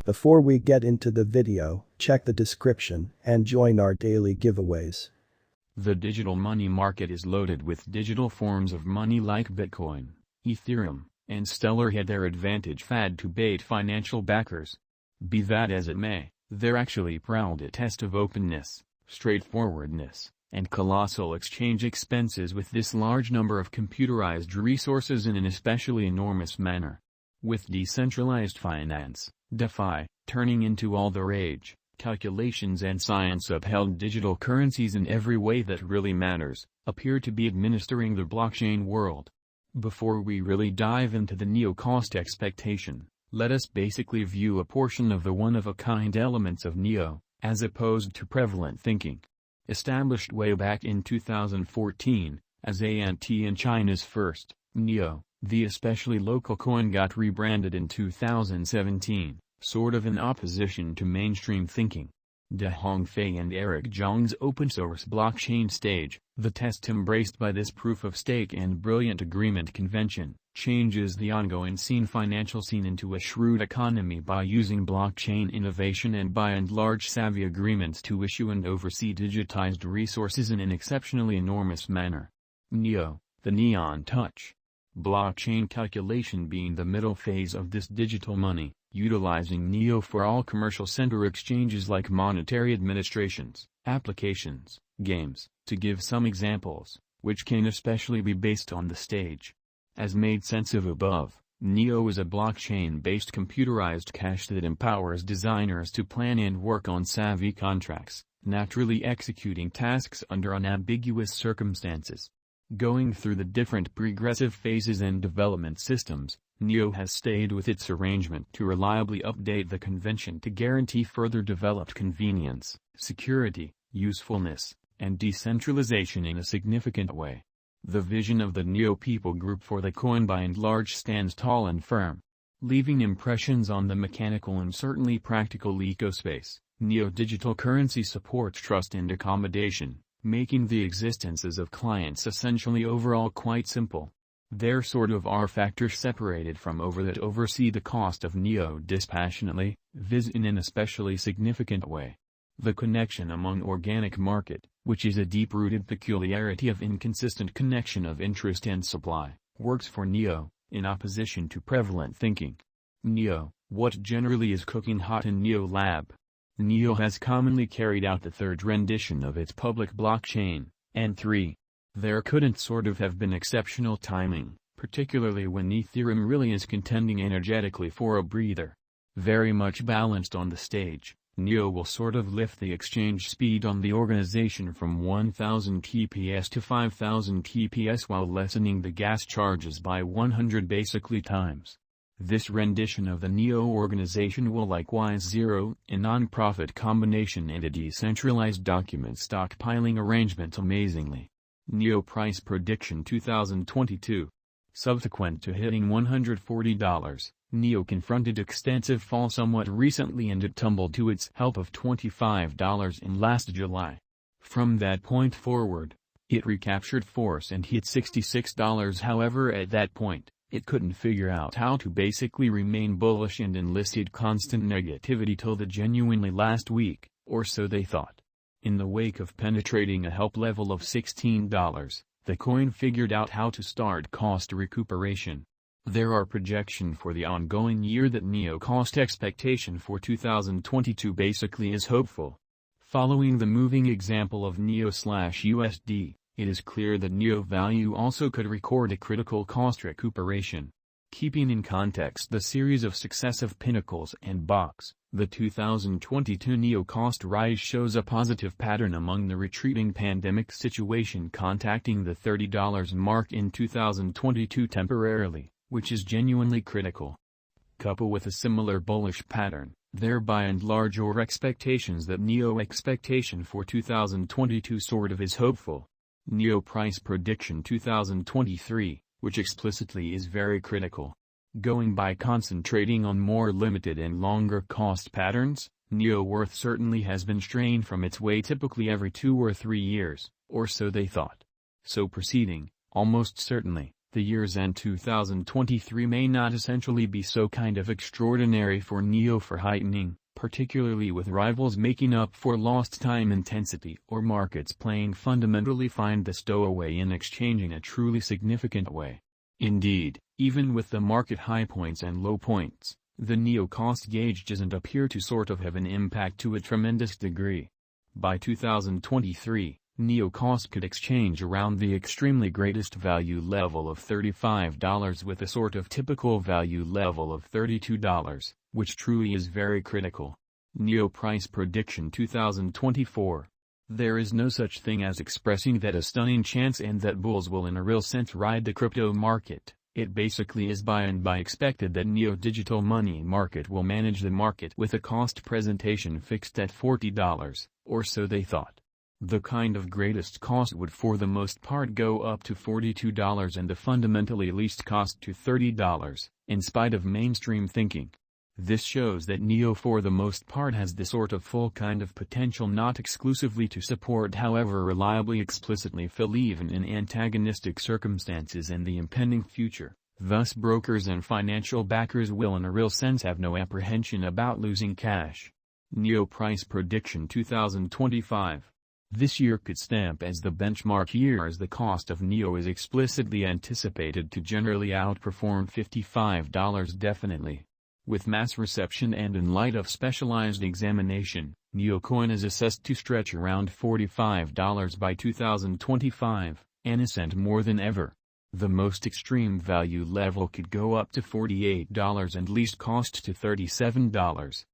Before we get into the video, check the description and join our daily giveaways. The digital money market is loaded with digital forms of money like Bitcoin, Ethereum, and Stellar had their advantage fad to bait financial backers. Be that as it may, they're actually proud a test of openness, straightforwardness, and colossal exchange expenses with this large number of computerized resources in an especially enormous manner. With decentralized finance, DeFi, turning into all the rage, calculations and science-upheld digital currencies in every way that really matters, appear to be administering the blockchain world. Before we really dive into the NEO cost expectation, let us basically view a portion of the one-of-a-kind elements of NEO, as opposed to prevalent thinking. Established way back in 2014, as ANT and China's first, NEO, the especially local coin got rebranded in 2017, sort of in opposition to mainstream thinking. De Hongfei and Eric Zhang's open-source blockchain stage, the test embraced by this proof-of-stake and brilliant agreement convention, changes the ongoing financial scene into a shrewd economy by using blockchain innovation and by and large savvy agreements to issue and oversee digitized resources in an exceptionally enormous manner. NEO, the Neon Touch. Blockchain calculation being the middle phase of this digital money, utilizing NEO for all commercial center exchanges like monetary administrations, applications, games, to give some examples, which can especially be based on the stage. As made sense of above, NEO is a blockchain-based computerized cash that empowers designers to plan and work on savvy contracts, naturally executing tasks under unambiguous circumstances. Going through the different progressive phases and development systems, NEO has stayed with its arrangement to reliably update the convention to guarantee further developed convenience, security, usefulness, and decentralization in a significant way. The vision of the NEO people group for the coin by and large stands tall and firm. Leaving impressions on the mechanical and certainly practical ecospace, NEO digital currency supports trust and accommodation, making the existences of clients essentially overall quite simple. There sort of are factors separated from over that oversee the cost of NEO dispassionately, viz in an especially significant way. The connection among organic market, which is a deep-rooted peculiarity of inconsistent connection of interest and supply, works for NEO, in opposition to prevalent thinking. NEO, what generally is cooking hot in NEO Lab? NEO has commonly carried out the third rendition of its public blockchain, N3. There couldn't sort of have been exceptional timing, particularly when Ethereum really is contending energetically for a breather. Very much balanced on the stage, NEO will sort of lift the exchange speed on the organization from 1000 TPS to 5000 TPS while lessening the gas charges by 100 basically times. This rendition of the NEO organization will likewise zero a non-profit combination and a decentralized document stockpiling arrangement amazingly. NEO price prediction 2022. Subsequent to hitting $140, NEO confronted extensive fall somewhat recently and it tumbled to its help of $25 in last July. From that point forward, it recaptured force and hit $66. However, at that point, it couldn't figure out how to basically remain bullish and enlisted constant negativity till the genuinely last week, or so they thought. In the wake of penetrating a help level of $16, the coin figured out how to start cost recuperation. There are projections for the ongoing year that NEO cost expectation for 2022 basically is hopeful. Following the moving example of NEO/USD, it is clear that NEO value also could record a critical cost recuperation. Keeping in context the series of successive pinnacles and box, the 2022 NEO cost rise shows a positive pattern among the retreating pandemic situation contacting the $30 mark in 2022 temporarily, which is genuinely critical. Couple with a similar bullish pattern, there by and large are expectations that NEO expectation for 2022 sort of is hopeful. NEO price prediction 2023, which explicitly is very critical. Going by concentrating on more limited and longer cost patterns, NEO worth certainly has been strained from its way typically every 2 or 3 years, or so they thought. So proceeding, almost certainly, The year's end 2023 may not essentially be so kind of extraordinary for NEO for heightening, particularly with rivals making up for lost time intensity or markets playing fundamentally find the stowaway in exchanging a truly significant way. Indeed, even with the market high points and low points, the NEO cost gauge doesn't appear to sort of have an impact to a tremendous degree. By 2023, NEO cost could exchange around the extremely greatest value level of $35 with a sort of typical value level of $32, which truly is very critical. NEO price prediction 2024. There is no such thing as expressing that a stunning chance and that bulls will in a real sense ride the crypto market. It basically is by and by expected that NEO digital money market will manage the market with a cost presentation fixed at $40, or so they thought. The kind of greatest cost would for the most part go up to $42 and the fundamentally least cost to $30, in spite of mainstream thinking. This shows that NEO for the most part has the sort of full kind of potential not exclusively to support however reliably explicitly fill even in antagonistic circumstances and the impending future. Thus brokers and financial backers will in a real sense have no apprehension about losing cash. NEO price prediction 2025. This year could stamp as the benchmark year as the cost of NEO is explicitly anticipated to generally outperform $55 definitely. With mass reception and in light of specialized examination, NEO coin is assessed to stretch around $45 by 2025, and ascend more than ever. The most extreme value level could go up to $48 and least cost to $37.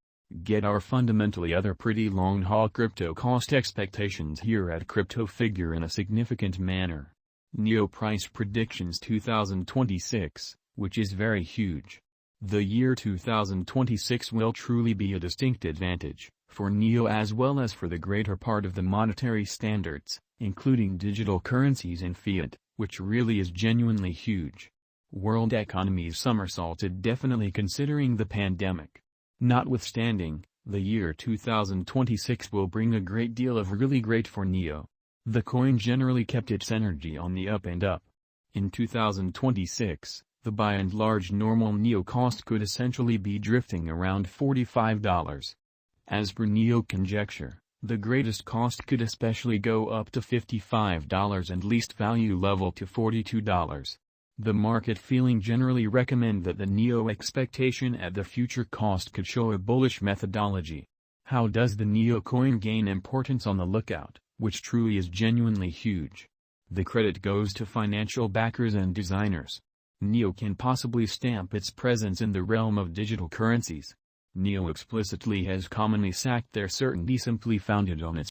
Get our fundamentally other pretty long-haul crypto cost expectations here at Crypto Figure in a significant manner. NEO price predictions 2026, which is very huge. The year 2026 will truly be a distinct advantage, for NEO as well as for the greater part of the monetary standards, including digital currencies and fiat, which really is genuinely huge. World economies somersaulted definitely considering the pandemic. Notwithstanding, the year 2026 will bring a great deal of really great for NEO. The coin generally kept its energy on the up and up. In 2026, the by and large normal NEO cost could essentially be drifting around $45. As per NEO conjecture, the greatest cost could especially go up to $55 and least value level to $42. The market feeling generally recommend that the NEO expectation at the future cost could show a bullish methodology. How does the NEO coin gain importance on the lookout, which truly is genuinely huge? The credit goes to financial backers and designers. NEO can possibly stamp its presence in the realm of digital currencies. NEO explicitly has commonly sacked their certainty simply founded on its